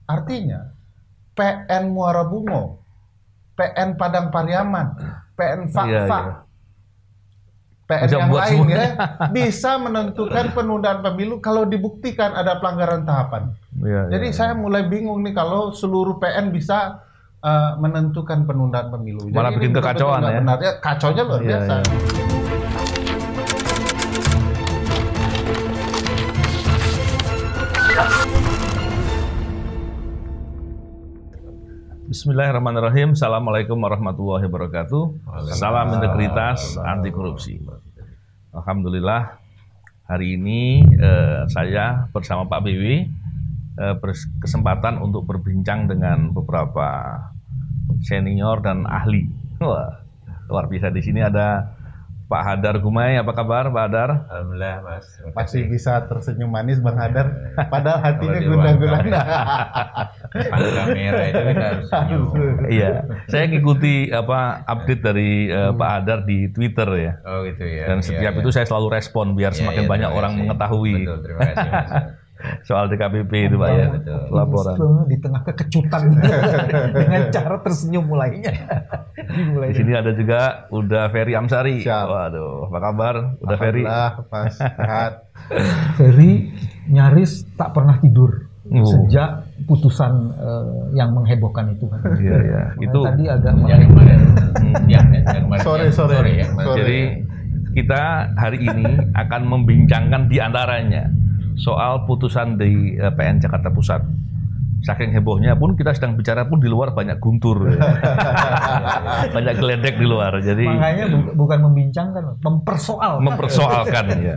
Artinya PN Muara Bungo, PN Padang Pariaman, PN Fakfa, PN bisa yang lain semua. ya bisa menentukan penundaan pemilu kalau dibuktikan ada pelanggaran tahapan. Jadi saya mulai bingung nih kalau seluruh PN bisa menentukan penundaan pemilu. Malah jadi bikin kekacauan ya. benar ya, kacaunya luar biasa. Bismillahirrahmanirrahim. Assalamualaikum warahmatullahi wabarakatuh. Salam integritas, anti korupsi. Alhamdulillah, hari ini saya bersama Pak BW berkesempatan untuk berbincang dengan beberapa senior dan ahli. Wah, luar biasa. Di sini ada Pak Hadar Gumai. Apa kabar, Pak Hadar? Alhamdulillah, Mas. Masih bisa tersenyum manis Bang Hadar, padahal hatinya gundah-gulana. Kamera itu kita harus senyum. Iya, saya ngikuti update dari Pak Hadar di Twitter ya. Oh gitu ya. Dan setiap itu saya selalu respon biar semakin banyak orang mengetahui. Betul, terima kasih, Mas. Soal DKPP itu Pak ya, laporan. Di tengah kekejutan dengan cara tersenyum mulainya. Di sini ada juga udah Ferry Amsari. Siap. Waduh, apa kabar? Udah Ferry? Pas sehat. Ferry nyaris tak pernah tidur sejak putusan yang menghebohkan itu kan. Iya ya. Itu tadi agak Sore ya. Jadi kita hari ini akan membincangkan diantaranya soal putusan di PN Jakarta Pusat. Saking hebohnya pun kita sedang bicara pun di luar banyak guntur, banyak geledek di luar. Jadi makanya bukan membincangkan, mempersoalkan ya.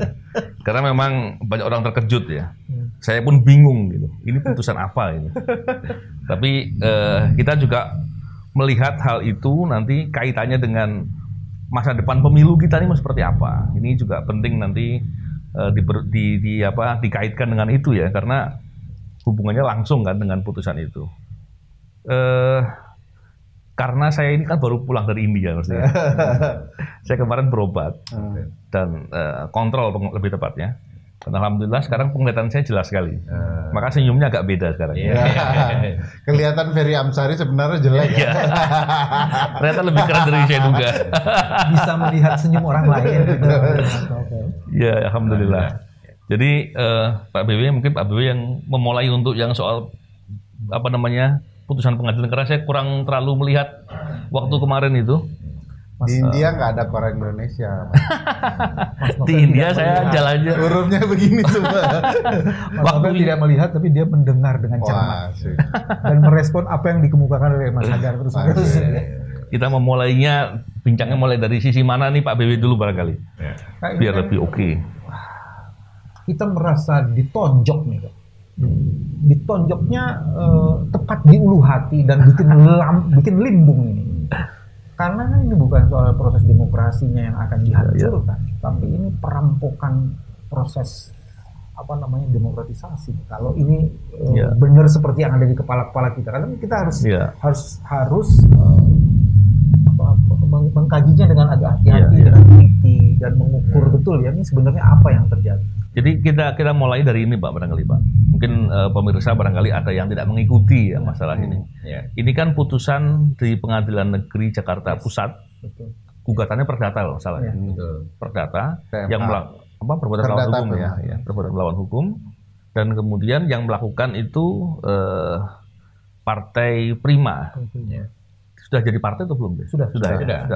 Karena memang banyak orang terkejut ya. Saya pun bingung gitu. Ini putusan apa ini? Tapi kita juga melihat hal itu nanti kaitannya dengan masa depan pemilu kita ini seperti apa. Ini juga penting nanti dikaitkan dengan itu ya, karena hubungannya langsung kan dengan putusan itu. Karena saya ini kan baru pulang dari India maksudnya. Saya kemarin berobat dan kontrol lebih tepatnya. Dan alhamdulillah sekarang penglihatan saya jelas sekali. Maka senyumnya agak beda sekarang. Kelihatan Ferry Amsari sebenarnya jelek ya. Ternyata lebih keren dari saya duga. Bisa melihat senyum orang lain gitu. Ya, alhamdulillah. Jadi Pak BW, mungkin Pak BW yang memulai untuk yang soal putusan pengadilan, karena saya kurang terlalu melihat waktu kemarin itu. Di India nggak ada koran Indonesia. Di India saya jalan-jalan. Hurufnya begini semua. Waktu tidak melihat, tapi dia mendengar dengan cermat dan merespon apa yang dikemukakan oleh Mas Hadar terus. Kita memulainya, bincangnya mulai dari sisi mana nih Pak BW dulu barangkali, biar lebih oke. Kita merasa ditonjok nih, ditonjoknya tepat di ulu hati dan bikin limbung ini. Karena ini bukan soal proses demokrasinya yang akan dihancurkan, tapi ini perampokan proses demokratisasi. Kalau ini benar seperti yang ada di kepala-kepala kita, karena kita harus mengkajinya dengan agak hati-hati, dengan teliti dan mengukur betul ya ini sebenarnya apa yang terjadi. Jadi kita mulai dari ini Pak, barangkali Pak. Mungkin pemirsa barangkali ada yang tidak mengikuti ya masalah ini. Ini kan putusan di Pengadilan Negeri Jakarta Pusat. Betul. Gugatannya perdata loh, salah. Perdata yang perbuatan melawan hukum ya, perbuatan melawan hukum. Dan kemudian yang melakukan itu Partai Prima. Sudah jadi partai atau belum? Sudah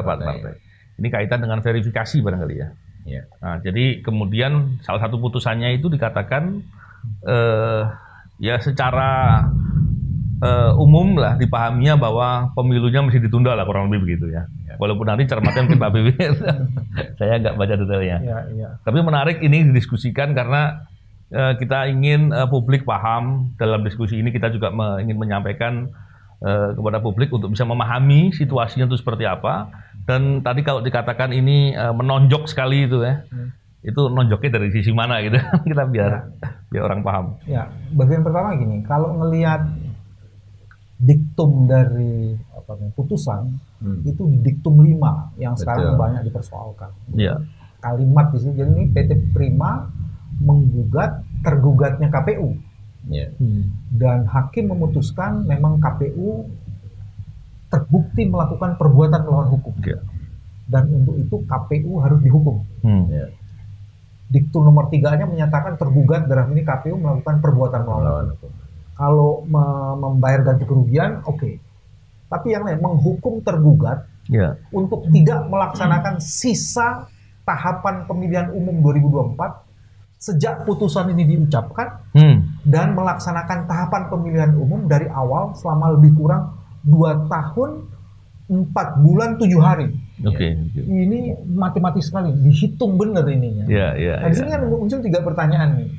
partai. Ini kaitan dengan verifikasi barangkali ya. Nah, jadi kemudian salah satu putusannya itu dikatakan ya secara umum lah dipahaminya bahwa pemilunya mesti ditunda lah, kurang lebih begitu ya. Walaupun nanti cermatnya mungkin Pak BW saya nggak baca detailnya. Tapi menarik ini didiskusikan karena kita ingin publik paham. Dalam diskusi ini kita juga ingin menyampaikan kepada publik untuk bisa memahami situasinya itu seperti apa. Dan tadi kalau dikatakan ini menonjok sekali itu ya, itu nonjoknya dari sisi mana gitu, kita biar orang paham. Ya, bagian pertama gini, kalau ngelihat diktum dari putusan itu diktum 5 yang sekarang banyak dipersoalkan. Kalimat di sini, jadi ini PT Prima menggugat tergugatnya KPU. Dan hakim memutuskan memang KPU terbukti melakukan perbuatan melawan hukum. Dan untuk itu KPU harus dihukum. Diktum nomor 3-nya menyatakan tergugat dalam ini KPU melakukan perbuatan melawan hukum. Kalau membayar ganti kerugian, oke. Tapi yang lain menghukum tergugat untuk tidak melaksanakan sisa tahapan pemilihan umum 2024 sejak putusan ini diucapkan dan melaksanakan tahapan pemilihan umum dari awal selama lebih kurang 2 tahun 4 bulan 7 hari. Ini matematis sekali, dihitung benar ininya. Nah, di sini kan muncul 3 pertanyaan nih.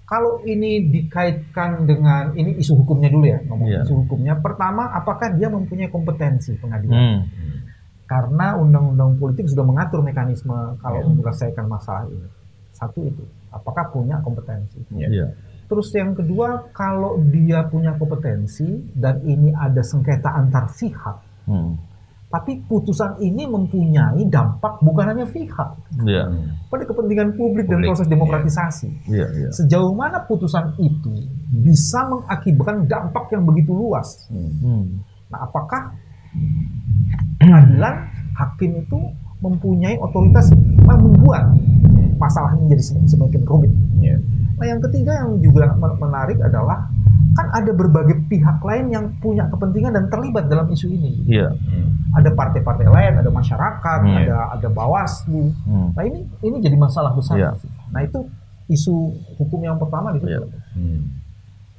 Kalau ini dikaitkan dengan ini isu hukumnya dulu ya, isu hukumnya. Pertama, apakah dia mempunyai kompetensi pengadilan? Karena undang-undang politik sudah mengatur mekanisme kalau menyelesaikan masalah ini. Satu itu, apakah punya kompetensi? Terus yang kedua, kalau dia punya kompetensi dan ini ada sengketa antar pihak, tapi putusan ini mempunyai dampak bukan hanya pihak, pada kepentingan publik dan proses demokratisasi. Sejauh mana putusan itu bisa mengakibatkan dampak yang begitu luas? Nah, apakah pengadilan hakim itu mempunyai otoritas membuat masalah ini jadi semakin rumit? Nah, yang ketiga yang juga menarik adalah kan ada berbagai pihak lain yang punya kepentingan dan terlibat dalam isu ini. Ada partai-partai lain, ada masyarakat, ada Bawaslu. Nah, ini jadi masalah besar. Nah, itu isu hukum yang pertama di situ.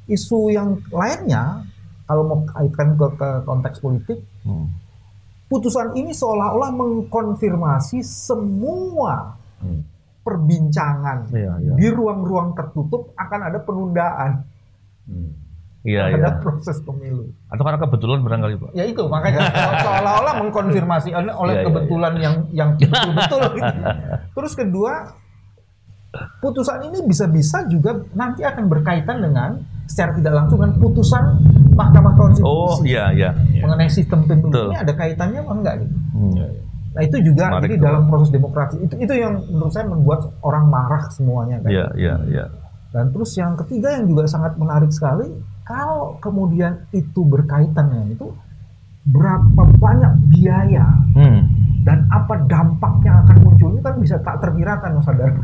Isu yang lainnya kalau mau kaitkan ke konteks politik, putusan ini seolah-olah mengkonfirmasi semua perbincangan di ruang-ruang tertutup akan ada penundaan. Ada proses pemilu. Atau karena kebetulan barangkali Pak? Ya itu, makanya seolah-olah mengkonfirmasi oleh kebetulan yang betul-betul. Terus kedua, putusan ini bisa-bisa juga nanti akan berkaitan dengan secara tidak langsung dengan putusan Mahkamah Konstitusi. Mengenai sistem pemilu ini ada kaitannya apa enggak gitu. Nah, itu juga menarik, jadi dalam proses demokrasi itu yang menurut saya membuat orang marah semuanya kan. Dan terus yang ketiga yang juga sangat menarik sekali, kalau kemudian itu berkaitan dengan itu, berapa banyak biaya dan apa dampak yang akan muncul itu kan bisa tak terkirakan, Mas Sadar.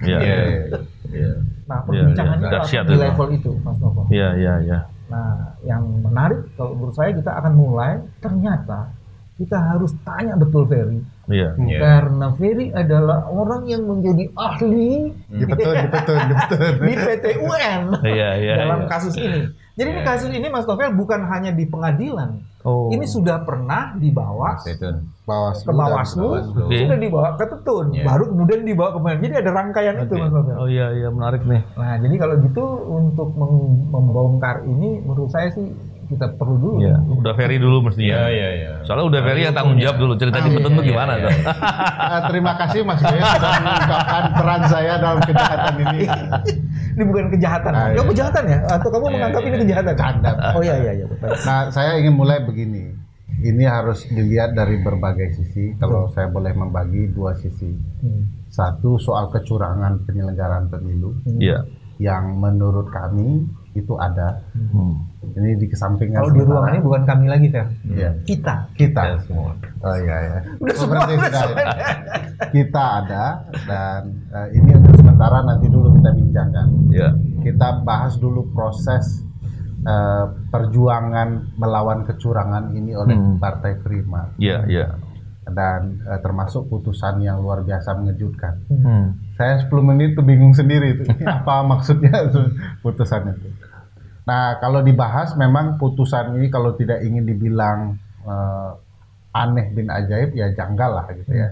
Nah, perbincangannya di level itu, Mas Novo. Nah, yang menarik kalau menurut saya kita akan mulai, ternyata kita harus tanya betul Ferry. Karena Ferry adalah orang yang menjadi ahli di PT UN dalam kasus ini. Jadi ini kasus ini Mas Novel bukan hanya di pengadilan. Ini sudah pernah dibawa ke Bawaslu, sudah dibawa ke Tetun, baru kemudian dibawa ke pengadilan. Jadi ada rangkaian itu Mas Novel. Menarik nih. Nah, jadi kalau gitu untuk membongkar ini menurut saya sih kita perlu dulu. Udah Ferry dulu mestinya. Soalnya udah Ferry yang tanggung jawab dulu. Cerita di Petun tuh gimana tuh? Terima kasih Mas Gaya sudah mengungkapkan peran saya dalam kejahatan ini. Ini bukan kejahatan. Kejahatan ya? Atau kamu menganggap ini kejahatan? Canda. Betul. Nah, saya ingin mulai begini. Ini harus dilihat dari berbagai sisi. Kalau saya boleh membagi 2 sisi. Satu soal kecurangan penyelenggaraan pemilu. Yang menurut kami itu ada. Ini dikesampingkan. Kalau di ruangan ini bukan kami lagi, Fer. Kita semua. Udah semua. Kita ada dan ini untuk sementara, nanti dulu kita bincangkan. Kita bahas dulu proses perjuangan melawan kecurangan ini oleh Partai Prima. Dan termasuk putusan yang luar biasa mengejutkan. Saya 10 menit tuh bingung sendiri itu. Apa maksudnya putusan itu. Nah, kalau dibahas memang putusan ini kalau tidak ingin dibilang aneh bin ajaib, ya janggal lah gitu ya.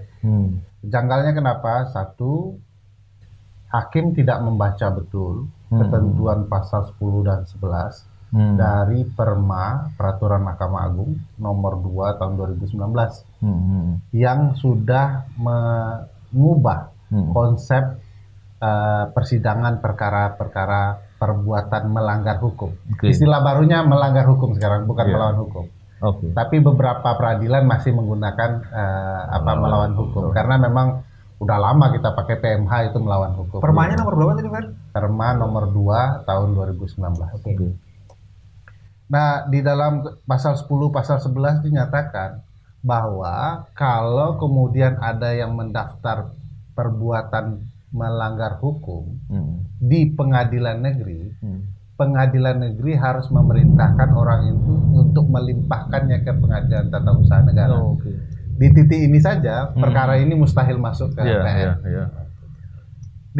Janggalnya kenapa? Satu, hakim tidak membaca betul ketentuan pasal 10 dan 11 dari Peraturan Mahkamah Agung nomor 2 tahun 2019 yang sudah mengubah konsep persidangan perkara-perkara perbuatan melanggar hukum. Istilah barunya melanggar hukum sekarang, bukan melawan hukum. Tapi beberapa peradilan masih menggunakan melawan hukum karena memang udah lama kita pakai PMH itu melawan hukum. Permanya nomor berapa tadi, Fer? Perma nomor 2 tahun 2019. Oke. Nah, di dalam pasal 10, pasal 11 dinyatakan bahwa kalau kemudian ada yang mendaftar perbuatan melanggar hukum di pengadilan negeri, pengadilan negeri harus memerintahkan orang itu untuk melimpahkannya ke pengadilan tata usaha negara. Di titik ini saja perkara ini mustahil masuk ke PN.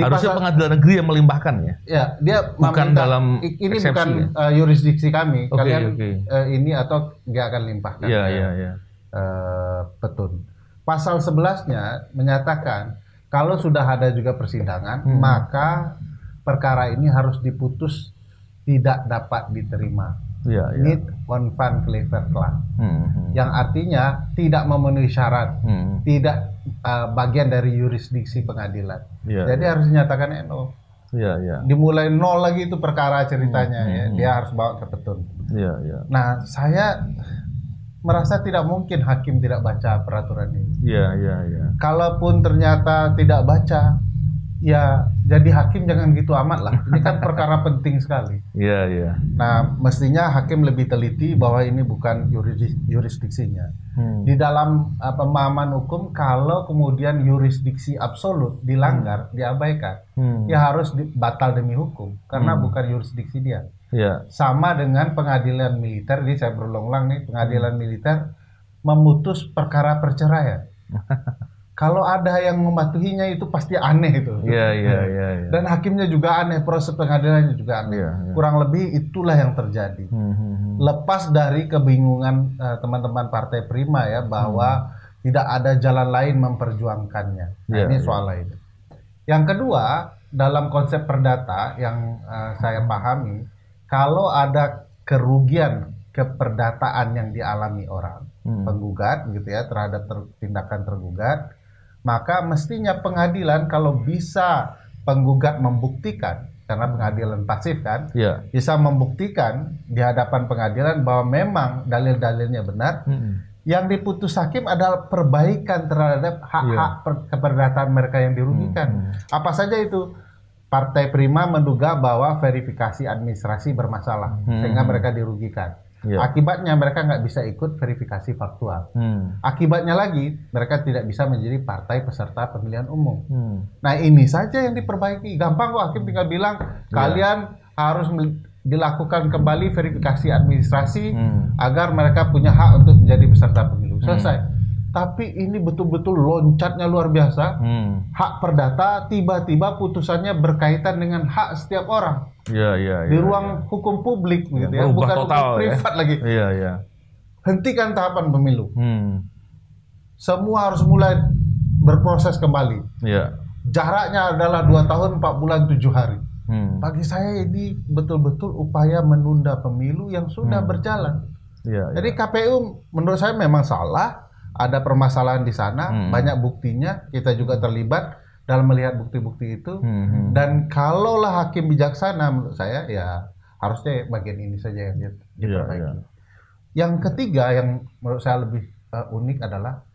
Harusnya pengadilan negeri yang melimpahkan ya. Ya, dia bukan dalam ini eksepsi, bukan ya? Yurisdiksi kami. Kalian ini atau nggak akan limpahkan. Iya. Betul. Pasal 11-nya menyatakan kalau sudah ada juga persidangan, maka perkara ini harus diputus tidak dapat diterima. Need on van clever class, yang artinya tidak memenuhi syarat, tidak bagian dari yurisdiksi pengadilan. Jadi harus dinyatakan NO. Dimulai nol lagi itu perkara ceritanya, ya. Dia harus bawa ke petun. Nah, saya merasa tidak mungkin hakim tidak baca peraturan ini. Kalaupun ternyata tidak baca, ya jadi hakim jangan gitu amat lah. Ini kan perkara penting sekali. Nah, mestinya hakim lebih teliti bahwa ini bukan yurisdiksinya. Di dalam pemahaman hukum, kalau kemudian yurisdiksi absolut dilanggar, diabaikan, ya harus batal demi hukum karena bukan yurisdiksi dia. Sama dengan pengadilan militer, jadi saya berulang-ulang nih, pengadilan militer memutus perkara perceraian. Kalau ada yang mematuhinya itu pasti aneh itu. Dan hakimnya juga aneh, proses pengadilannya juga aneh. Kurang lebih itulah yang terjadi. Lepas dari kebingungan teman-teman Partai Prima ya bahwa tidak ada jalan lain memperjuangkannya. Nah, ini soal lain. Yang kedua, dalam konsep perdata yang saya pahami, kalau ada kerugian keperdataan yang dialami orang penggugat gitu ya terhadap tindakan tergugat, maka mestinya pengadilan kalau bisa penggugat membuktikan, karena pengadilan pasif kan, bisa membuktikan di hadapan pengadilan bahwa memang dalil-dalilnya benar, yang diputus hakim adalah perbaikan terhadap hak-hak keperdataan mereka yang dirugikan. Apa saja itu? Partai Prima menduga bahwa verifikasi administrasi bermasalah, sehingga mereka dirugikan. Akibatnya mereka nggak bisa ikut verifikasi faktual. Akibatnya lagi mereka tidak bisa menjadi partai peserta pemilihan umum. Nah, ini saja yang diperbaiki. Gampang kok, hakim tinggal bilang kalian harus dilakukan kembali verifikasi administrasi agar mereka punya hak untuk menjadi peserta pemilu. Selesai. Tapi ini betul-betul loncatnya luar biasa. Hak perdata tiba-tiba putusannya berkaitan dengan hak setiap orang. Di ruang hukum publik gitu ya, bukan total, hukum privat lagi. Hentikan tahapan pemilu. Semua harus mulai berproses kembali. Jaraknya adalah 2 tahun 4 bulan 7 hari. Bagi saya ini betul-betul upaya menunda pemilu yang sudah berjalan. Jadi KPU menurut saya memang salah. Ada permasalahan di sana, banyak buktinya, kita juga terlibat dalam melihat bukti-bukti itu. Dan kalaulah hakim bijaksana, menurut saya ya harusnya bagian ini saja yang diperbaiki. Yang ketiga yang menurut saya lebih unik adalah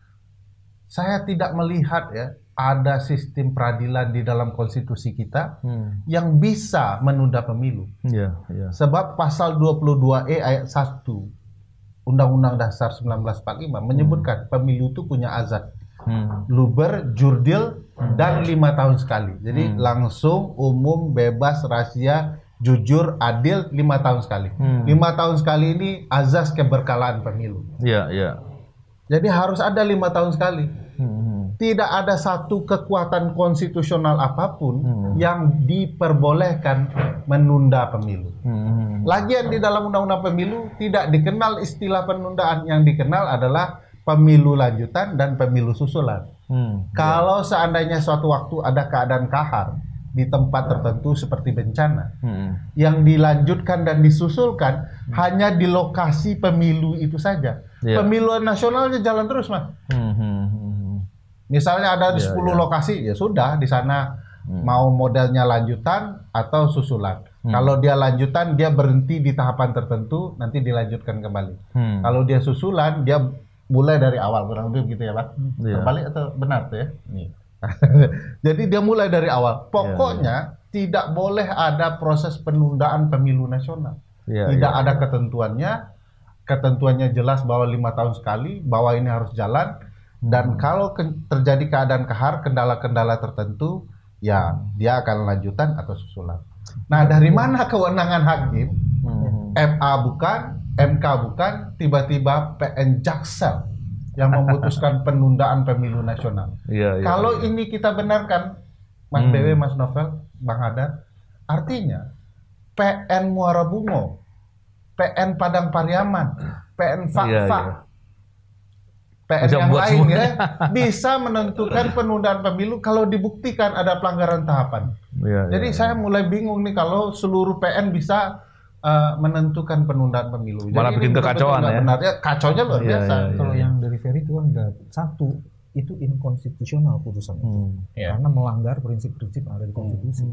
saya tidak melihat ya ada sistem peradilan di dalam konstitusi kita yang bisa menunda pemilu. Sebab pasal 22E ayat 1 Undang-Undang Dasar 1945 menyebutkan pemilu itu punya azas, luber, jurdil, dan 5 tahun sekali. Jadi langsung, umum, bebas, rahasia, jujur, adil 5 tahun sekali. 5 tahun sekali ini azas keberkalaan pemilu. Jadi harus ada 5 tahun sekali. Tidak ada satu kekuatan konstitusional apapun yang diperbolehkan menunda pemilu. Lagian di dalam undang-undang pemilu tidak dikenal istilah penundaan, yang dikenal adalah pemilu lanjutan dan pemilu susulan. Kalau seandainya suatu waktu ada keadaan kahar di tempat tertentu seperti bencana, yang dilanjutkan dan disusulkan hanya di lokasi pemilu itu saja. Pemilu nasionalnya jalan terus, Mas. Misalnya ada di 10 lokasi, ya sudah di sana mau modelnya lanjutan atau susulan. Kalau dia lanjutan, dia berhenti di tahapan tertentu, nanti dilanjutkan kembali. Kalau dia susulan, dia mulai dari awal, kurang lebih gitu ya, Pak. Terbalik atau benar tuh ya? Jadi dia mulai dari awal. Pokoknya tidak boleh ada proses penundaan pemilu nasional. Tidak ada ketentuannya. Ketentuannya jelas bahwa 5 tahun sekali, bahwa ini harus jalan. Dan kalau terjadi keadaan kahar, kendala-kendala tertentu, ya dia akan lanjutan atau susulan. Nah, dari mana kewenangan hakim? MA bukan, MK bukan, tiba-tiba PN Jaksel yang memutuskan penundaan pemilu nasional. Kalau ini kita benarkan, Mas BW, Mas Novel, Bang Hadar, artinya PN Muara Bungo, PN Padang Pariaman, PN Fakfak, PN yang lain ya, bisa menentukan penundaan pemilu kalau dibuktikan ada pelanggaran tahapan. Jadi saya mulai bingung nih kalau seluruh PN bisa menentukan penundaan pemilu. Malah jadi bikin kekacauan ya. Benar ya, kacaunya luar biasa. Kalau yang dari Ferry itu kan ada satu, itu inkonstitusional putusan itu. Karena melanggar prinsip-prinsip yang ada di konstitusi.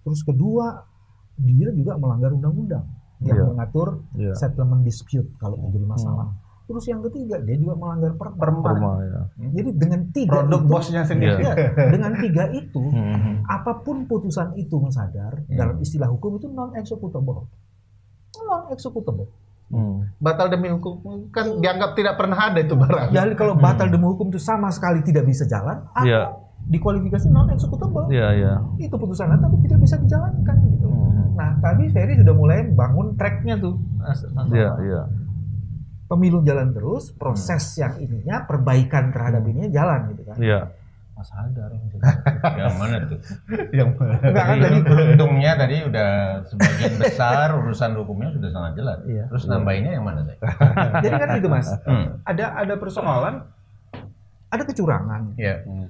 Terus kedua, dia juga melanggar undang-undang yang mengatur settlement dispute kalau terjadi masalah. Terus yang ketiga, dia juga melanggar perma. Jadi dengan tiga produk itu, bosnya sendiri. Dengan tiga itu, apapun putusan itu, Mas Hadar, dalam istilah hukum itu non-executable. Non-executable. Batal demi hukum kan dianggap tidak pernah ada itu barang. Ya kalau batal demi hukum itu sama sekali tidak bisa jalan, atau dikualifikasi non-executable. Itu putusannya tapi tidak bisa dijalankan gitu. Nah, tadi Ferry sudah mulai bangun tracknya tuh. Pemilu jalan terus, proses yang ininya, perbaikan terhadap ininya jalan gitu kan. Mas Hadar yang mana tuh? Yang mana? Enggak kan tadi beruntungnya tadi udah sebagian besar urusan hukumnya sudah sangat jelas. Terus nambahinnya yang mana tadi? Jadi kan itu Mas, ada persoalan, ada kecurangan.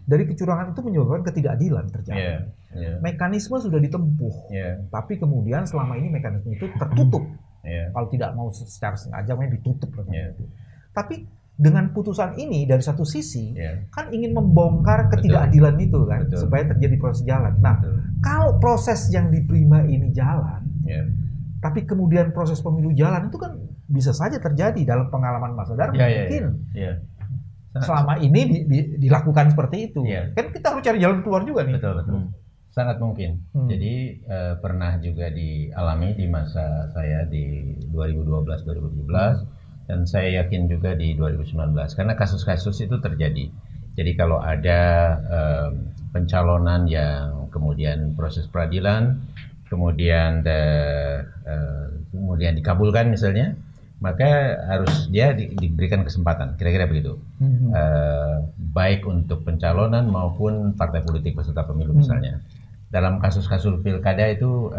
Dari kecurangan itu menyebabkan ketidakadilan terjadi. Mekanisme sudah ditempuh, tapi kemudian selama ini mekanisme itu tertutup. Kalau tidak mau secara sengaja ditutup. Tapi dengan putusan ini dari satu sisi kan ingin membongkar ketidakadilan itu kan, supaya terjadi proses jalan. Nah, kalau proses yang diterima ini jalan, tapi kemudian proses pemilu jalan itu kan bisa saja terjadi dalam pengalaman Mas Hadar mungkin. Selama ini dilakukan seperti itu. Kan kita harus cari jalan keluar juga nih. Betul. Sangat mungkin. Jadi pernah juga dialami di masa saya di 2012-2017 dan saya yakin juga di 2019 karena kasus-kasus itu terjadi. Jadi kalau ada pencalonan yang kemudian proses peradilan, kemudian dikabulkan misalnya, maka harus dia diberikan kesempatan, kira-kira begitu. Baik untuk pencalonan maupun partai politik peserta pemilu misalnya. Dalam kasus-kasus pilkada itu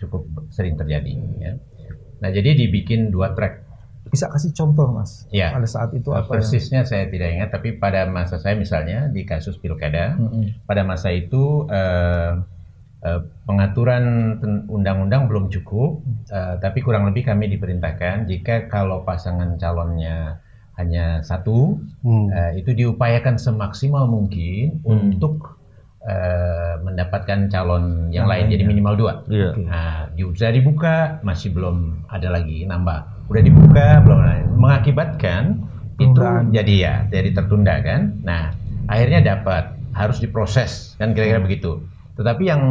cukup sering terjadi. Nah, jadi dibikin 2 track. Bisa kasih contoh, Mas? Pada saat itu apa persisnya saya tidak ingat, tapi pada masa saya misalnya di kasus pilkada, pada masa itu pengaturan undang-undang belum cukup, tapi kurang lebih kami diperintahkan jika kalau pasangan calonnya hanya satu, itu diupayakan semaksimal mungkin untuk mendapatkan calon yang lain, jadi minimal 2. Nah, sudah dibuka, masih belum ada lagi nambah. Udah dibuka, belum ada. Mengakibatkan itu jadi tertunda kan. Nah, akhirnya dapat, harus diproses kan kira-kira begitu. Tetapi yang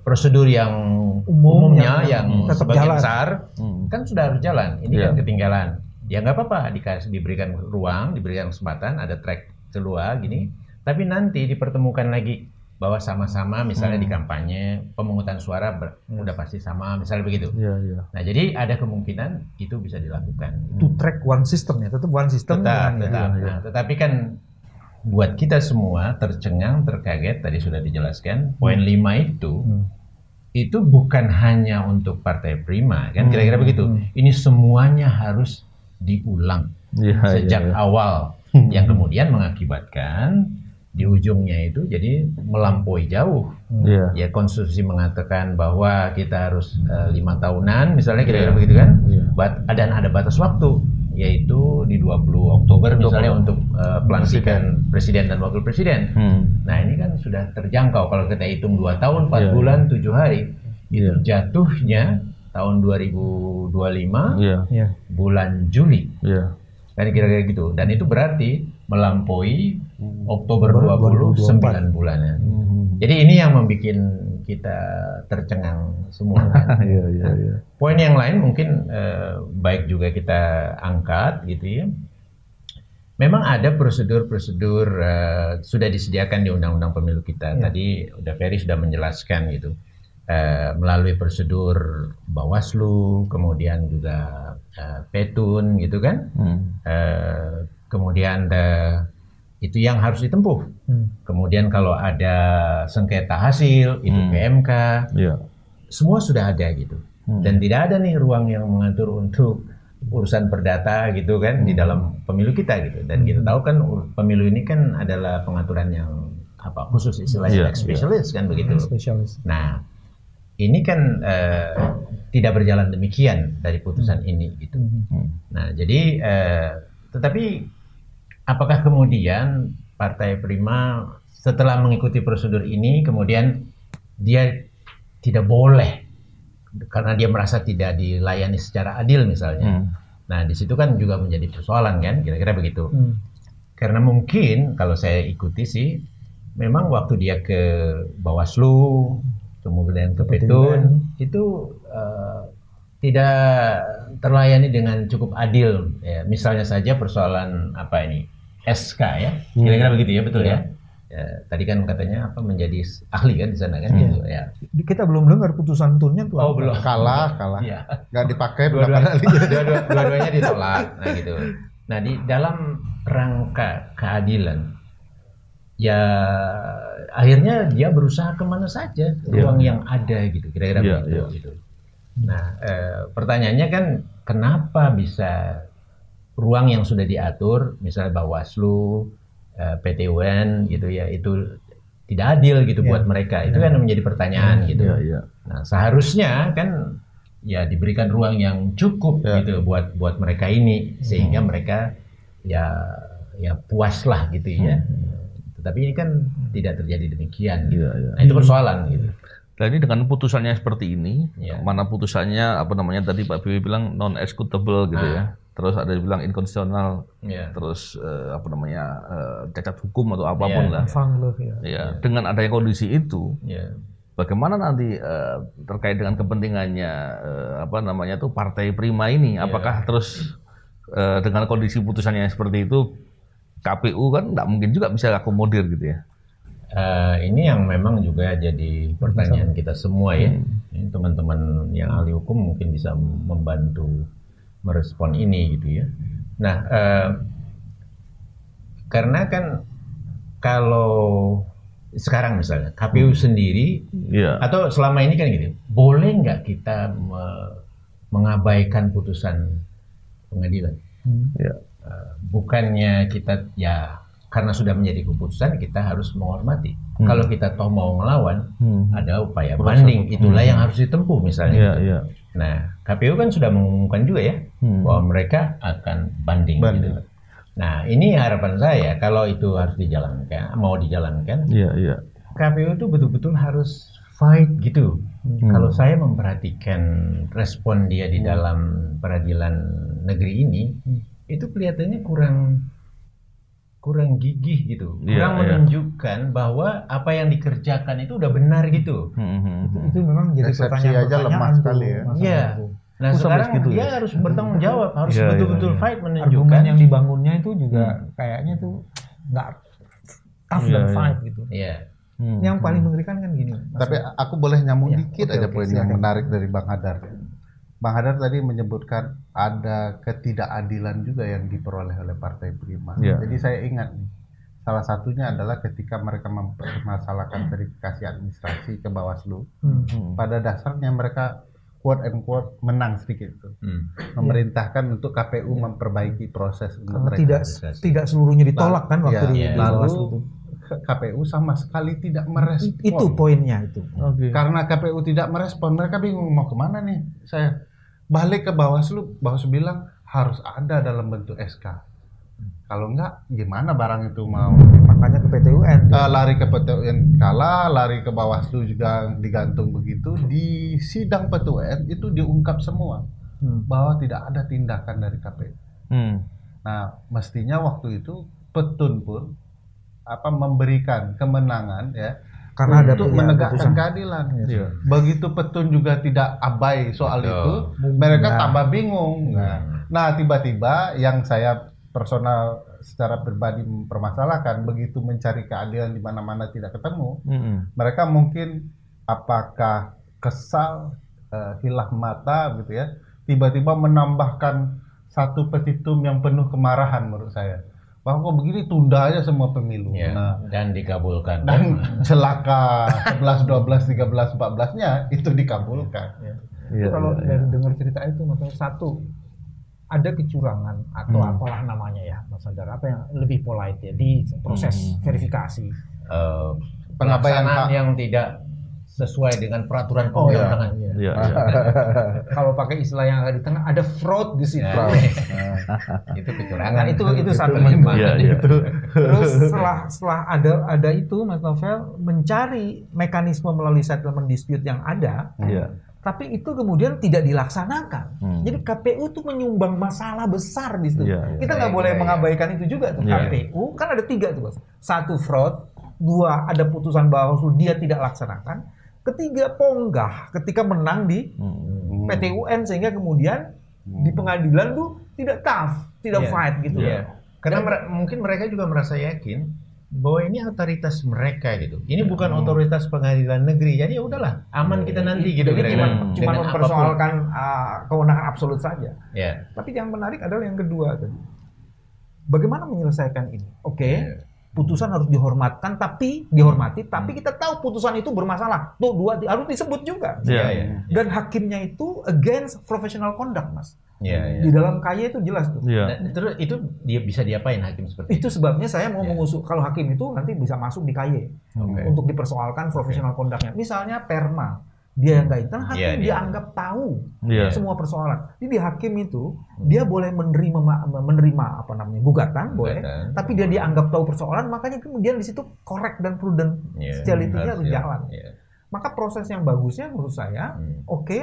prosedur yang umumnya yang sebagian besar kan sudah harus jalan. Ini kan ketinggalan. Ya nggak apa-apa, diberikan ruang, diberikan kesempatan, ada track keluar gini. Tapi nanti dipertemukan lagi bahwa sama-sama misalnya di kampanye pemungutan suara udah pasti sama, misalnya begitu. Nah, jadi ada kemungkinan itu bisa dilakukan. To track one system ya, tetap one system. Tetap. Nah, tetapi kan buat kita semua tercengang, terkaget, tadi sudah dijelaskan, poin 5 itu bukan hanya untuk Partai Prima, kan kira-kira begitu. Ini semuanya harus diulang sejak awal, yang kemudian mengakibatkan di ujungnya itu jadi melampaui jauh. Ya konstitusi mengatakan bahwa kita harus 5 tahunan, misalnya kira-kira begitu kan. Dan ada batas waktu, yaitu di 20 Oktober misalnya untuk pelantikan presiden dan wakil presiden. Nah, ini kan sudah terjangkau kalau kita hitung 2 tahun, 4 bulan, 7 hari. Itu jatuhnya tahun 2025 bulan Juli. Kan kira-kira gitu. Dan itu berarti melampaui Oktober 20 9 bulannya. Jadi ini yang membuat kita tercengang semua. Kan? Poin yang lain mungkin baik juga kita angkat gitu ya. Memang ada prosedur-prosedur sudah disediakan di Undang-Undang Pemilu kita. Tadi Ferry sudah menjelaskan gitu. Melalui prosedur Bawaslu, kemudian juga Petun gitu kan. Kemudian itu yang harus ditempuh. Kemudian kalau ada sengketa hasil, itu ke MK. Semua sudah ada gitu. Dan tidak ada nih ruang yang mengatur untuk urusan perdata gitu kan di dalam pemilu kita gitu. Dan kita tahu kan pemilu ini kan adalah pengaturan yang khusus istilahnya spesialis kan begitu. Nah, ini kan tidak berjalan demikian dari putusan ini gitu. Nah, jadi tetapi apakah kemudian Partai Prima setelah mengikuti prosedur ini kemudian dia tidak boleh karena dia merasa tidak dilayani secara adil misalnya. Nah, di situ kan juga menjadi persoalan kan, kira-kira begitu. Karena mungkin kalau saya ikuti sih, memang waktu dia ke Bawaslu, kemudian ke Petun, itu tidak terlayani dengan cukup adil. Ya, misalnya saja persoalan SK ya, kira-kira begitu ya, betul ya. Tadi kan katanya menjadi ahli kan di sana kan gitu ya. Kita belum dengar putusan tunnya tuh. Oh, belum. Kalah. Ya. Nggak dipakai berapa kali. Dua-duanya ditolak. Nah gitu. Nah di dalam rangka keadilan ya akhirnya dia berusaha kemana saja ruang yang ada gitu. Kira-kira begitu gitu. Nah pertanyaannya kan kenapa bisa ruang yang sudah diatur misalnya Bawaslu, PT UN gitu ya, itu tidak adil gitu buat mereka. Itu kan menjadi pertanyaan gitu. Nah, seharusnya kan ya diberikan ruang yang cukup gitu buat mereka ini sehingga mereka ya puas lah gitu ya. Tetapi ini kan tidak terjadi demikian gitu. Nah, itu persoalan gitu. Dan ini dengan putusannya seperti ini, mana putusannya tadi Pak Bibi bilang non executable gitu ya. Terus ada yang bilang inkonstitusional, terus cacat hukum atau apapun lah. Dengan adanya kondisi itu, bagaimana nanti terkait dengan kepentingannya Partai Prima ini? Apakah terus dengan kondisi putusannya seperti itu, KPU kan nggak mungkin juga bisa akomodir gitu ya? Ini yang memang juga jadi pertanyaan kita semua ya. Ini teman-teman yang ahli hukum mungkin bisa membantu merespon ini gitu ya. Nah, karena kan kalau sekarang misalnya KPU sendiri atau selama ini kan gitu, boleh nggak kita mengabaikan putusan pengadilan? Bukannya kita karena sudah menjadi keputusan kita harus menghormati. Kalau kita toh mau melawan, ada upaya banding. Itulah yang harus ditempuh misalnya. Nah, KPU kan sudah mengumumkan juga ya bahwa mereka akan banding. Gitu. Nah, ini harapan saya kalau itu harus dijalankan, mau dijalankan, KPU itu betul-betul harus fight gitu. Kalau saya memperhatikan respon dia di dalam peradilan negeri ini, itu kelihatannya kurang gigih gitu, kurang menunjukkan bahwa apa yang dikerjakan itu udah benar gitu. Itu memang jadi pertanyaan aja lemah sekali ya. Iya. Nah sekarang gitu dia harus bertanggung jawab, harus betul-betul fight menunjukkan. Argumen yang dibangunnya itu juga kayaknya tuh nggak tough dan fight gitu. Iya. Yang paling mengerikan kan gini. Tapi aku boleh nyambung dikit aja poin yang menarik dari Bang Hadar. Bang Hadar tadi menyebutkan ada ketidakadilan juga yang diperoleh oleh Partai Prima. Jadi saya ingat nih, salah satunya adalah ketika mereka mempermasalahkan verifikasi administrasi ke Bawaslu. Pada dasarnya mereka quote and quote menang sedikit itu. Memerintahkan untuk KPU memperbaiki proses untuk mereka. Tidak seluruhnya ditolak kan waktu di Bawaslu itu. KPU sama sekali tidak merespon. Itu poinnya itu. Karena KPU tidak merespon, mereka bingung mau kemana nih. Saya balik ke Bawaslu bilang harus ada dalam bentuk SK. Kalau enggak, gimana barang itu mau? Makanya ke PT UN. Lari ke PT UN kalah, lari ke Bawaslu juga digantung begitu. Di sidang PT UN itu diungkap semua bahwa tidak ada tindakan dari KPU. Nah, mestinya waktu itu Petun pun memberikan kemenangan ya karena ada untuk menegakkan keadilan. Iya. Begitu Petun juga tidak abai soal itu, mereka tambah bingung. Nah, tiba-tiba yang saya personal secara pribadi mempermasalahkan, begitu mencari keadilan di mana-mana tidak ketemu, mereka mungkin apakah kesal, hilah mata gitu ya, tiba-tiba menambahkan satu petitum yang penuh kemarahan menurut saya. Bahwa kok begini, tunda aja semua pemilu. Nah, dan dikabulkan. Dan celaka 11, 12, 13, 14-nya itu dikabulkan. Kalau dari dengar cerita itu, maksudnya satu, ada kecurangan atau apalah namanya ya, Mas Hadar, apa yang lebih polite ya di proses verifikasi. Pengabaian yang tidak sesuai dengan peraturan perundang-undangan. Kalau pakai istilah yang ada di tengah, ada fraud di situ. Itu kecurangan. Itu satu. Terus setelah ada itu, Mas Novel mencari mekanisme melalui settlement dispute yang ada. Tapi itu kemudian tidak dilaksanakan. Jadi KPU itu menyumbang masalah besar di situ. Kita nggak boleh mengabaikan itu juga tuh. KPU kan ada 3 tuh, Mas. 1 fraud, 2 ada putusan Bawaslu dia tidak laksanakan, 3 ponggah ketika menang di PT UN sehingga kemudian di pengadilan tuh tidak tough, tidak fight gitu. Karena mungkin mereka juga merasa yakin bahwa ini otoritas mereka gitu. Ini bukan otoritas pengadilan negeri. Jadi ya udahlah, aman kita nanti gitu. Jadi cuma mempersoalkan kewenangan absolut saja. Tapi yang menarik adalah yang kedua tadi. Bagaimana menyelesaikan ini? Putusan harus dihormati, tapi kita tahu putusan itu bermasalah. Tuh 2 harus disebut juga. Dan hakimnya itu against professional conduct, Mas. Di dalam KY itu jelas tuh. Terus itu dia bisa diapain hakim seperti itu? Sebabnya saya mau mengusung kalau hakim itu nanti bisa masuk di KY untuk dipersoalkan professional conduct-nya. Misalnya perma, dia yang nggak intern, hakim dianggap tahu semua persoalan. Jadi hakim itu dia boleh menerima gugatan, boleh, tapi dia dianggap tahu persoalan, makanya kemudian di situ correct dan prudent stability-nya harus jalan. Maka proses yang bagusnya menurut saya,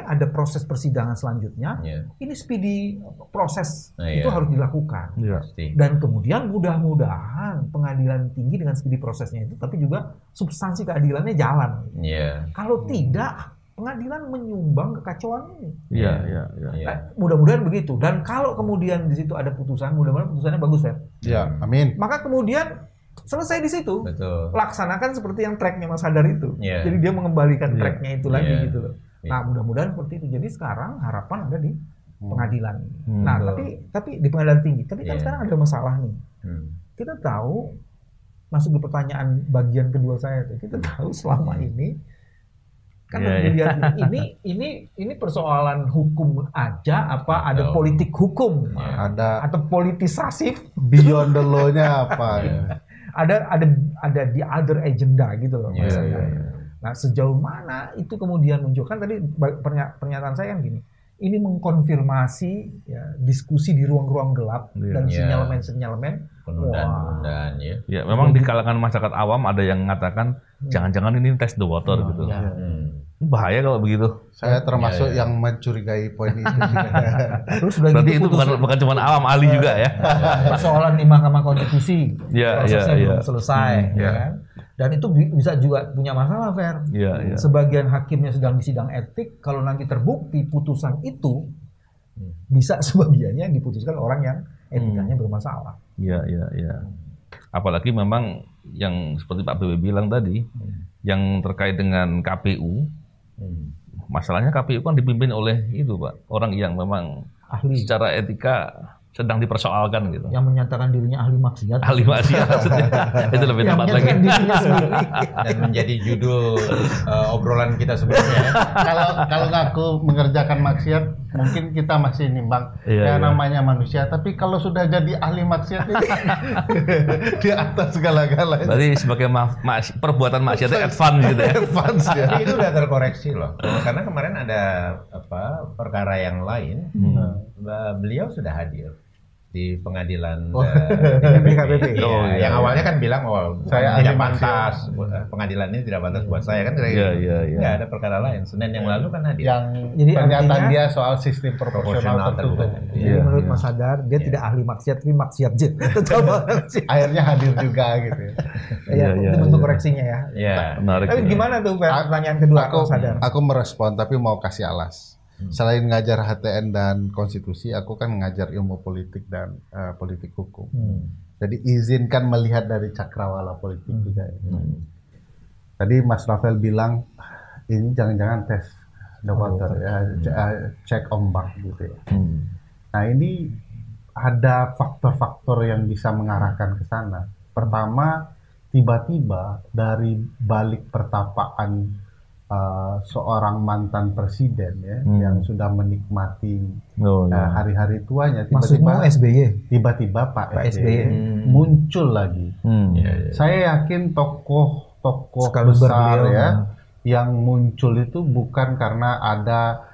ada proses persidangan selanjutnya, ini speedy proses itu harus dilakukan. Dan kemudian mudah-mudahan pengadilan tinggi dengan speedy prosesnya itu, tapi juga substansi keadilannya jalan. Kalau tidak, pengadilan menyumbang kekacauan ini. Nah, mudah-mudahan begitu. Dan kalau kemudian di situ ada putusan, mudah-mudahan putusannya bagus, ya. Amin. Maka kemudian selesai di situ. Laksanakan seperti yang tracknya Mas Hadar itu. Jadi dia mengembalikan tracknya itu lagi gitu loh. Nah, mudah-mudahan seperti itu. Jadi sekarang harapan ada di pengadilan. Nah, tapi di pengadilan tinggi. Tapi kan sekarang ada masalah nih. Kita tahu, masuk di pertanyaan bagian kedua saya tuh. Kita tahu selama ini kan dilihat ini persoalan hukum aja apa ada politik hukum atau politisasi beyond the law-nya apa ada di other agenda gitu loh. Nah, sejauh mana itu kemudian muncul, kan tadi pernyataan saya kan gini, ini mengkonfirmasi diskusi di ruang-ruang gelap dan sinyalemen penundaan. Memang di kalangan masyarakat awam ada yang mengatakan jangan-jangan ini test the water gitu. Bahaya kalau begitu. Saya termasuk yang mencurigai poin itu. Terus berarti itu bukan cuma awam, ahli juga ya. Persoalan di Mahkamah Konstitusi prosesnya belum selesai, kan? Dan itu bisa juga punya masalah, Fer. Sebagian hakimnya sedang di sidang etik, kalau nanti terbukti putusan itu bisa sebagiannya diputuskan orang yang etikanya bermasalah. Apalagi memang yang seperti Pak BW bilang tadi, yang terkait dengan KPU, masalahnya KPU kan dipimpin oleh itu, Pak, orang yang memang ahli secara etika sedang dipersoalkan gitu. Yang menyatakan dirinya ahli maksiat. Ahli maksiat maksudnya. Itu lebih tepat lagi. Dan menjadi judul obrolan kita sebelumnya. Kalau ngaku mengerjakan maksiat, mungkin kita masih nimbang. Namanya manusia. Tapi kalau sudah jadi ahli maksiat di atas segala-galanya. Berarti sebagai perbuatan maksiatnya advance gitu ya. Advance ya. Jadi itu udah terkoreksi loh. Karena kemarin ada perkara yang lain. Beliau sudah hadir. di pengadilan BKPP. Yang awalnya kan bilang saya tidak pantas, pengadilan ini tidak pantas buat saya kan. Nggak ada perkara lain. Senin yang lalu kan hadir. Jadi pernyataan dia soal sistem proporsional tertutup. Jadi menurut Mas Hadar dia tidak ahli maksiat tapi maksiat je. Akhirnya hadir juga gitu. Itu bentuk koreksinya ya. Menarik. Tapi gimana tuh pertanyaan kedua Mas Hadar? Aku merespon tapi mau kasih alas. Selain ngajar HTN dan konstitusi, aku kan ngajar ilmu politik dan politik hukum. Jadi izinkan melihat dari cakrawala politik juga. Tadi Mas Rafael bilang ini jangan-jangan tes the water cek ombak gitu ya. Nah ini ada faktor-faktor yang bisa mengarahkan ke sana. Pertama, tiba-tiba dari balik pertapaan seorang mantan presiden yang sudah menikmati hari-hari tuanya, tiba-tiba Pak SBY muncul lagi. Saya yakin tokoh besar yang muncul itu bukan karena ada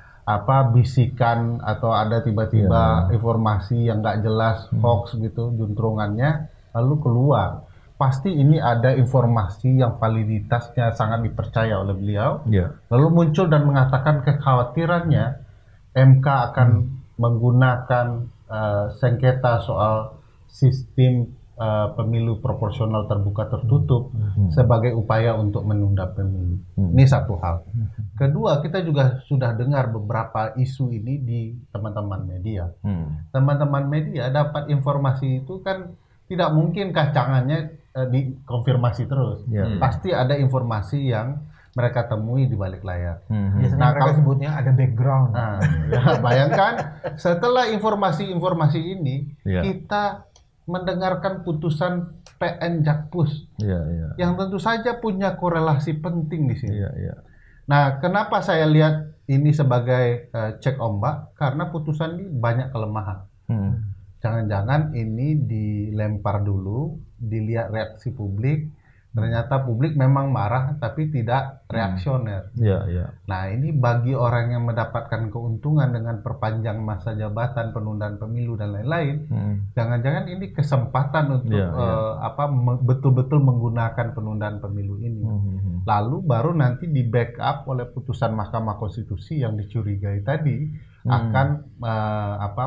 bisikan atau ada tiba-tiba informasi yang nggak jelas, hoax gitu juntrungannya lalu keluar. Pasti ini ada informasi yang validitasnya sangat dipercaya oleh beliau. Lalu muncul dan mengatakan kekhawatirannya MK akan menggunakan sengketa soal sistem pemilu proporsional terbuka tertutup sebagai upaya untuk menunda pemilu. Ini satu hal. Kedua, kita juga sudah dengar beberapa isu ini di teman-teman media. Teman-teman media dapat informasi itu kan tidak mungkin kacangannya dikonfirmasi terus. Pasti ada informasi yang mereka temui di balik layar. Biasanya mereka sebutnya ada background. Bayangkan setelah informasi-informasi ini kita mendengarkan putusan PN Jakpus yang tentu saja punya korelasi penting di sini. Nah, kenapa saya lihat ini sebagai cek ombak? Karena putusan ini banyak kelemahan. Jangan-jangan ini dilempar dulu, dilihat reaksi publik, ternyata publik memang marah tapi tidak reaksioner. Nah ini bagi orang yang mendapatkan keuntungan dengan perpanjang masa jabatan, penundaan pemilu dan lain-lain, jangan-jangan ini kesempatan untuk betul-betul menggunakan penundaan pemilu ini. Lalu baru nanti di backup oleh putusan Mahkamah Konstitusi yang dicurigai tadi akan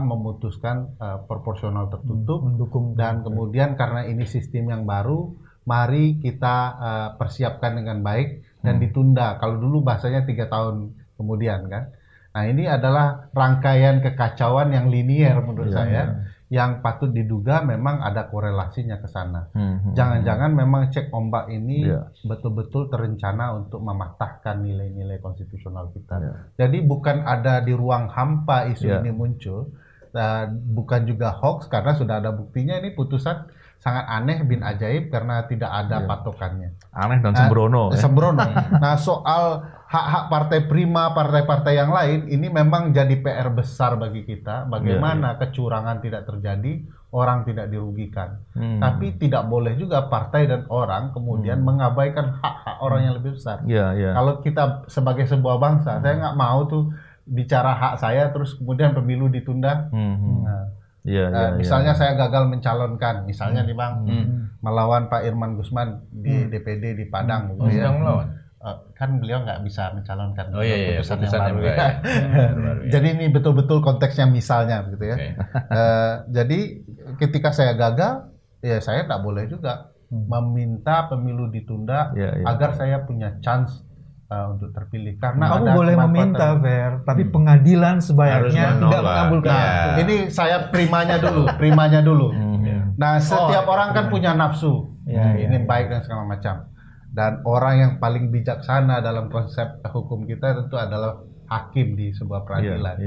memutuskan proporsional tertutup mendukung, dan kemudian karena ini sistem yang baru, mari kita persiapkan dengan baik dan ditunda. Kalau dulu bahasanya 3 tahun kemudian kan. Nah ini adalah rangkaian kekacauan yang linier menurut saya, yang patut diduga memang ada korelasinya ke sana. Jangan-jangan memang cek ombak ini betul-betul terencana untuk mematahkan nilai-nilai konstitusional kita. Jadi bukan ada di ruang hampa isu ini muncul, bukan juga hoax karena sudah ada buktinya. Ini putusan sangat aneh bin ajaib karena tidak ada patokannya. Aneh dan sembrono. Sembrono. Nah soal hak-hak partai prima, partai-partai yang lain, ini memang jadi PR besar bagi kita. Bagaimana kecurangan tidak terjadi, orang tidak dirugikan. Tapi tidak boleh juga partai dan orang kemudian mengabaikan hak-hak orang yang lebih besar. Kalau kita sebagai sebuah bangsa, saya nggak mau tuh bicara hak saya terus kemudian pemilu ditunda. Misalnya saya gagal mencalonkan, misalnya nih Bang, melawan Pak Irman Gusman di DPD di Padang. Kan beliau nggak bisa mencalonkan keputusan yang baru. Jadi ini betul-betul konteksnya misalnya gitu ya. Jadi ketika saya gagal, ya saya nggak boleh juga meminta pemilu ditunda agar saya punya chance untuk terpilih. Karena kamu boleh meminta, Fer, tapi pengadilan sebaiknya tidak mengabulkan. Nah, ini saya primanya dulu. Nah, setiap orang kan punya nafsu, ingin baik dan segala macam. Dan orang yang paling bijaksana dalam konsep hukum kita tentu adalah hakim di sebuah peradilan.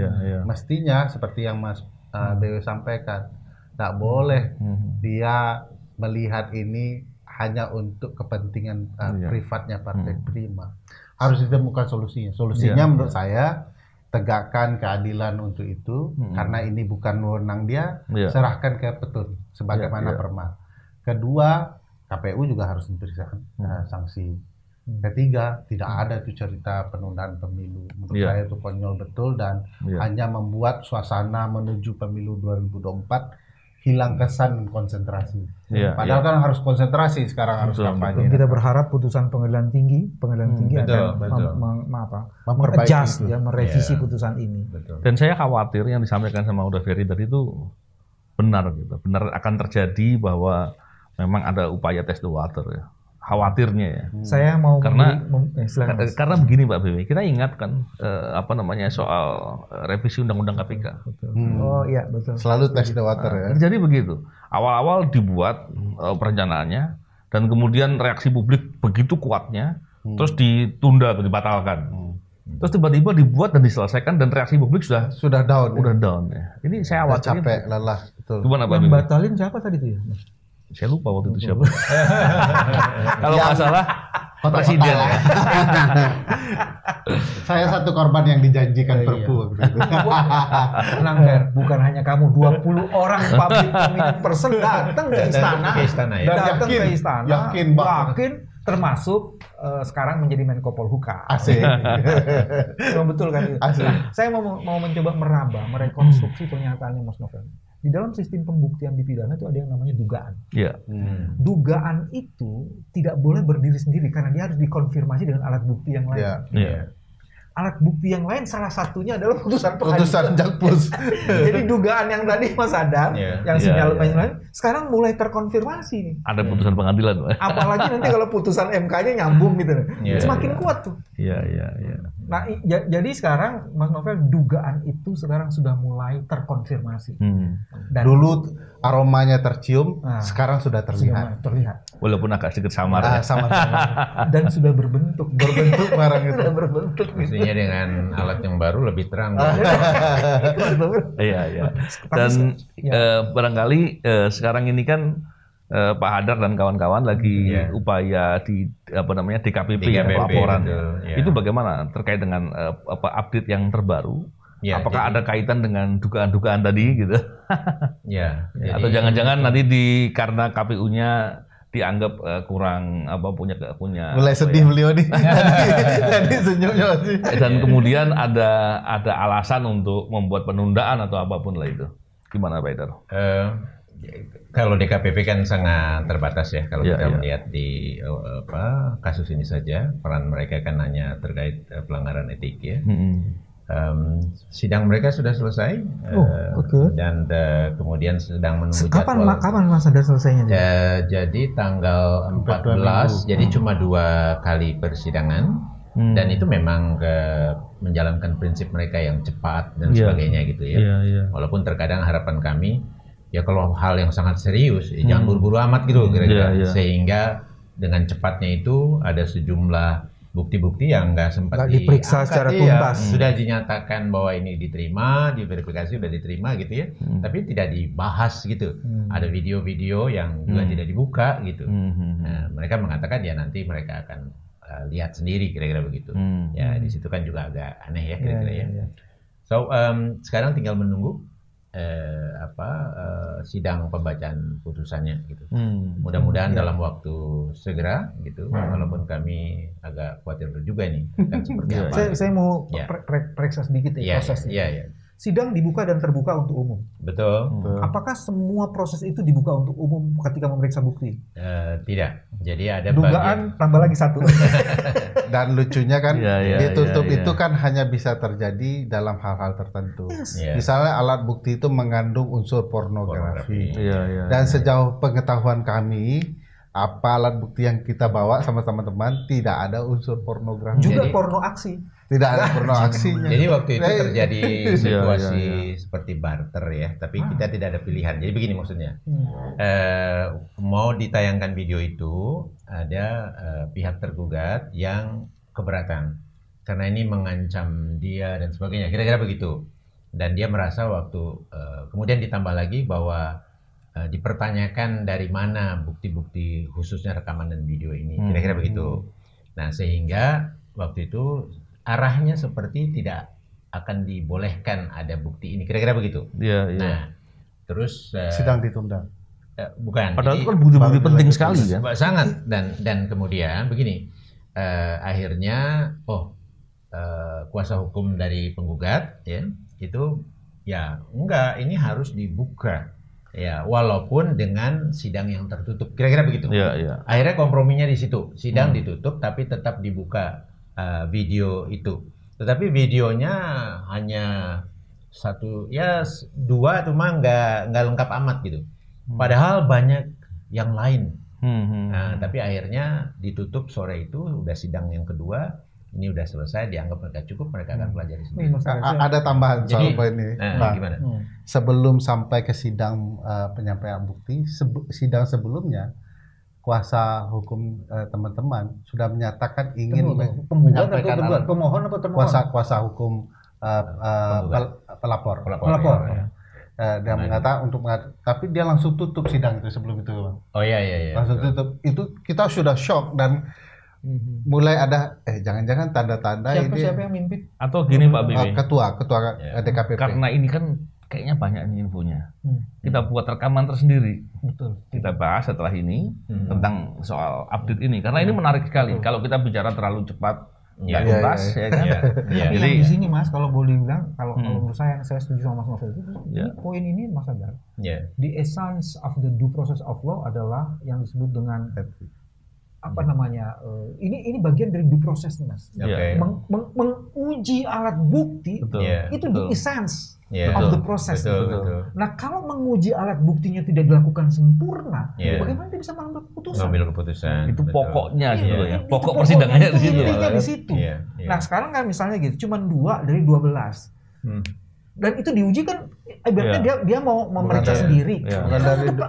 Mestinya seperti yang Mas BW sampaikan, tak boleh dia melihat ini hanya untuk kepentingan privatnya partai prima. Harus ditemukan solusinya. Solusinya menurut saya tegakkan keadilan untuk itu, karena ini bukan wewenang dia, serahkan ke petun sebagaimana perma. Kedua, KPU juga harus memberikan sanksi. Ketiga, tidak ada tuh cerita penundaan pemilu. Menurut saya itu konyol betul dan hanya membuat suasana menuju pemilu 2024 hilang kesan konsentrasi. Padahal kan harus konsentrasi sekarang, harus kampanye. Kita berharap putusan pengadilan tinggi akan mengadjust, merevisi putusan ini. Dan saya khawatir yang disampaikan sama Uda Ferry tadi itu benar gitu. Benar akan terjadi bahwa memang ada upaya test the water ya. Khawatirnya ya. Saya mau karena begini Pak BW, kita ingat kan soal revisi Undang-Undang KPK. Oh iya betul. Selalu test the water ya. Jadi begitu. Awal-awal dibuat perencanaannya dan kemudian reaksi publik begitu kuatnya, terus ditunda, dibatalkan. Terus tiba-tiba dibuat dan diselesaikan dan reaksi publik sudah down. Udah down ya. Ini saya khawatir. Capek, lelah. Betul. Gimana Pak Yang batalin siapa tadi itu ya? Saya lupa waktu itu siapa. Kalau nggak salah presiden. Saya satu korban yang dijanjikan Perpu. Tenang Fer, bukan hanya kamu, 20 orang public prominent person datang ke istana. Datang ke istana. Yakin termasuk sekarang menjadi Menko Polhukam. Asik. Betul kan itu? Asik. Saya mau mencoba merekonstruksi pernyataannya Mas Novel. Di dalam sistem pembuktian di pidana itu ada yang namanya dugaan. Dugaan itu tidak boleh berdiri sendiri karena dia harus dikonfirmasi dengan alat bukti yang lain. Alat bukti yang lain salah satunya adalah putusan Jakpus. Jadi dugaan yang tadi Mas Adam, yang sinyal lain, sekarang mulai terkonfirmasi nih. Ada putusan pengadilan. Apalagi nanti kalau putusan MK-nya nyambung gitu, semakin kuat tuh. Iya. Nah, jadi sekarang Mas Novel, dugaan itu sekarang sudah mulai terkonfirmasi. Dan dulu aromanya tercium, sekarang sudah terlihat. Walaupun agak sedikit samar. Sama-sama. Dan sudah berbentuk barang itu. Sudah berbentuk. Mestinya dengan alat yang baru lebih terang. Iya. Dan barangkali sekarang ini kan Pak Hadar dan kawan-kawan lagi upaya di DKPP laporan. Itu bagaimana terkait dengan update yang terbaru? Apakah ada kaitan dengan dugaan-dugaan tadi gitu? Atau jangan-jangan nanti karena KPU-nya dianggap kurang punya mulai sedih beliau nih. Tadi senyumnya sih. Dan kemudian ada alasan untuk membuat penundaan atau apapun lah itu. Gimana Pak Hadar? Kalau DKPP kan sangat terbatas ya kalau kita melihat di kasus ini saja, peran mereka kan hanya terkait pelanggaran etik ya. Sidang mereka sudah selesai dan kemudian sedang menunggu jadwal. Kapan Mas ada selesainya? Jadi tanggal 14, jadi cuma 2 kali persidangan dan itu memang menjalankan prinsip mereka yang cepat dan sebagainya gitu ya. Walaupun terkadang harapan kami ya kalau hal yang sangat serius jangan buru-buru amat gitu kira-kira sehingga dengan cepatnya itu ada sejumlah bukti-bukti yang nggak sempat diperiksa secara tuntas. Sudah dinyatakan bahwa ini diterima, diverifikasi sudah diterima gitu ya, tapi tidak dibahas gitu. Ada video-video yang juga tidak dibuka gitu. Nah, mereka mengatakan ya nanti mereka akan lihat sendiri kira-kira begitu. Ya di situ kan juga agak aneh ya kira-kira ya. So sekarang tinggal menunggu sidang pembacaan putusannya gitu. Mudah-mudahan dalam waktu segera gitu. Walaupun kami agak khawatir juga nih akan seperti apa. Saya mau periksa sedikit prosesnya. Sidang dibuka dan terbuka untuk umum. Betul. Apakah semua proses itu dibuka untuk umum ketika memeriksa bukti? Tidak. Jadi ada dugaan tambah lagi 1. Dan lucunya kan ditutup itu kan hanya bisa terjadi dalam hal-hal tertentu. Misalnya alat bukti itu mengandung unsur pornografi. Dan sejauh pengetahuan kami, apa alat bukti yang kita bawa sama teman-teman tidak ada unsur pornografi. Juga porno aksi. Tidak ada porno aksinya. Jadi waktu itu terjadi situasi seperti barter ya, tapi kita tidak ada pilihan. Jadi begini maksudnya, mau ditayangkan video itu ada pihak tergugat yang keberatan karena ini mengancam dia dan sebagainya, kira-kira begitu. Dan dia merasa waktu kemudian ditambah lagi bahwa dipertanyakan dari mana bukti-bukti khususnya rekaman dan video ini, kira-kira begitu. Nah sehingga waktu itu arahnya seperti tidak akan dibolehkan ada bukti ini, kira-kira begitu. Nah, terus sidang ditunda. Bukan. Padahal itu kan bukti-bukti penting sekali ya. Sangat dan kemudian begini, akhirnya kuasa hukum dari penggugat ya itu ya enggak, ini harus dibuka Ya, walaupun dengan sidang yang tertutup, kira-kira begitu. Iya. Akhirnya komprominya di situ, sidang ditutup tapi tetap dibuka video itu. Tetapi videonya hanya dua, cuma nggak lengkap amat gitu. Padahal banyak yang lain. Nah, tapi akhirnya ditutup sore itu, udah sidang yang kedua. Ini udah selesai, dianggap mereka cukup, mereka akan pelajari sendiri. Ada tambahan soal poin ini. Gimana? Sebelum sampai ke sidang penyampaian bukti, sidang sebelumnya kuasa hukum teman-teman sudah menyatakan ingin menyampaikan pemohon atau termohon? Kuasa hukum pelapor. Dia mengatakan tapi dia langsung tutup sidang itu sebelum itu, Bang. Oh iya. Langsung tutup. Itu kita sudah shock dan mulai ada jangan-jangan tanda-tanda siapa yang mimpin atau gini Pak Bibi, ketua DKPP, karena ini kan kayaknya banyak nih infonya. Kita buat rekaman tersendiri. Betul. Kita bahas setelah ini tentang soal update ini karena ini menarik sekali. Kalau kita bicara terlalu cepat nggak tuntas, ya kan? Jadi di sini Mas, kalau boleh bilang, kalau menurut saya setuju sama Mas Novel itu, poin ini Mas Adar. The essence of the due process of law adalah yang disebut dengan ini bagian dari due process, Mas. Menguji alat bukti itu the essence of the process. Betul. Nah, kalau menguji alat buktinya tidak dilakukan sempurna, bagaimana dia bisa mengambil keputusan? Itu pokoknya gitu ya. Pokok persidangannya di situ. Di situ. Nah, sekarang kan misalnya gitu, cuma 2 dari 12. Dan itu diuji kan, ibaratnya dia mau memeriksa sendiri.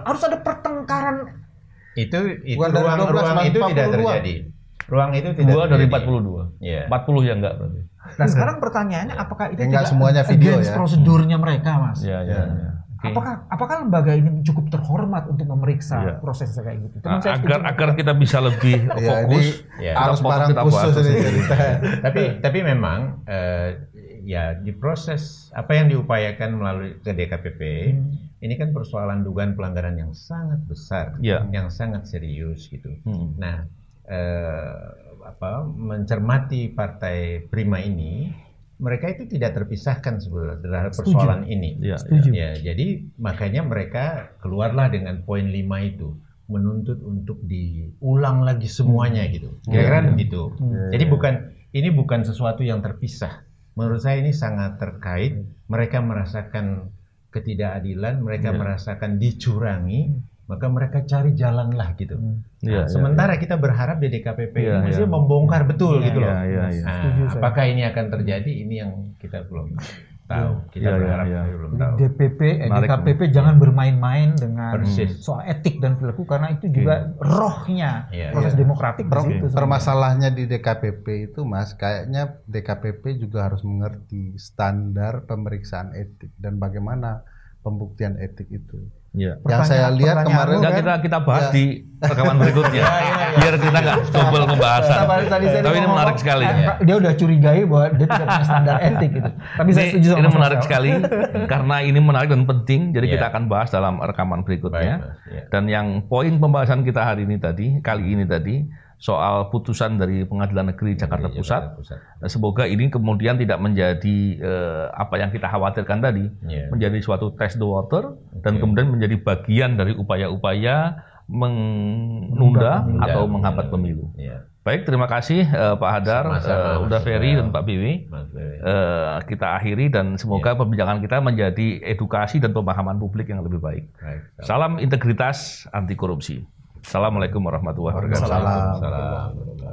Harus ada pertengkaran. Itu ruang itu tidak terjadi. Ruang itu tidak 2 dari 42. 40 ya enggak berarti. Nah, sekarang pertanyaannya apakah itu tidak semuanya video prosedurnya mereka, Mas? Okay. Apakah lembaga ini cukup terhormat untuk memeriksa proses kayak gitu? Agar kita bisa lebih fokus. Harus barang khusus ini. Tapi memang di proses apa yang diupayakan melalui ke DKPP ini kan persoalan dugaan pelanggaran yang sangat besar, yang sangat serius gitu. Nah, mencermati Partai Prima ini, mereka itu tidak terpisahkan sebenarnya persoalan ini. Jadi makanya mereka keluarlah dengan poin 5 itu, menuntut untuk diulang lagi semuanya gitu. Kira-kira begitu. Jadi ini bukan sesuatu yang terpisah. Menurut saya ini sangat terkait. Mereka merasakan ketidakadilan, mereka merasakan dicurangi, maka mereka cari jalan lah gitu. Sementara kita berharap di DKPP ini membongkar betul gitu loh. Apakah ini akan terjadi? Ini yang kita belum tahu. Kita berharap belum tahu. DKPP jangan bermain-main dengan soal etik dan perilaku karena itu juga rohnya proses demokratik. Permasalahannya di DKPP itu, Mas, kayaknya DKPP juga harus mengerti standar pemeriksaan etik dan bagaimana pembuktian etik itu. Yang saya lihat kemarin kita bahas di rekaman berikutnya. Biar kita nggak double pembahasan. Tapi ini menarik sekali. Dia udah curigai bahwa dia tidak punya standar etik gitu. Tapi saya setuju sama ini menarik sekali karena ini menarik dan penting. Jadi kita akan bahas dalam rekaman berikutnya. Dan yang poin pembahasan kita kali ini tadi soal putusan dari Pengadilan Negeri Jakarta Pusat. Semoga ini kemudian tidak menjadi apa yang kita khawatirkan tadi, menjadi suatu test the water dan kemudian menjadi bagian dari upaya-upaya menunda atau menghambat pemilu. Baik, terima kasih Pak Hadar, Uda Ferry dan Pak Bibi. Kita akhiri dan semoga perbincangan kita menjadi edukasi dan pemahaman publik yang lebih baik. Salam integritas anti korupsi. Assalamualaikum warahmatullahi wabarakatuh.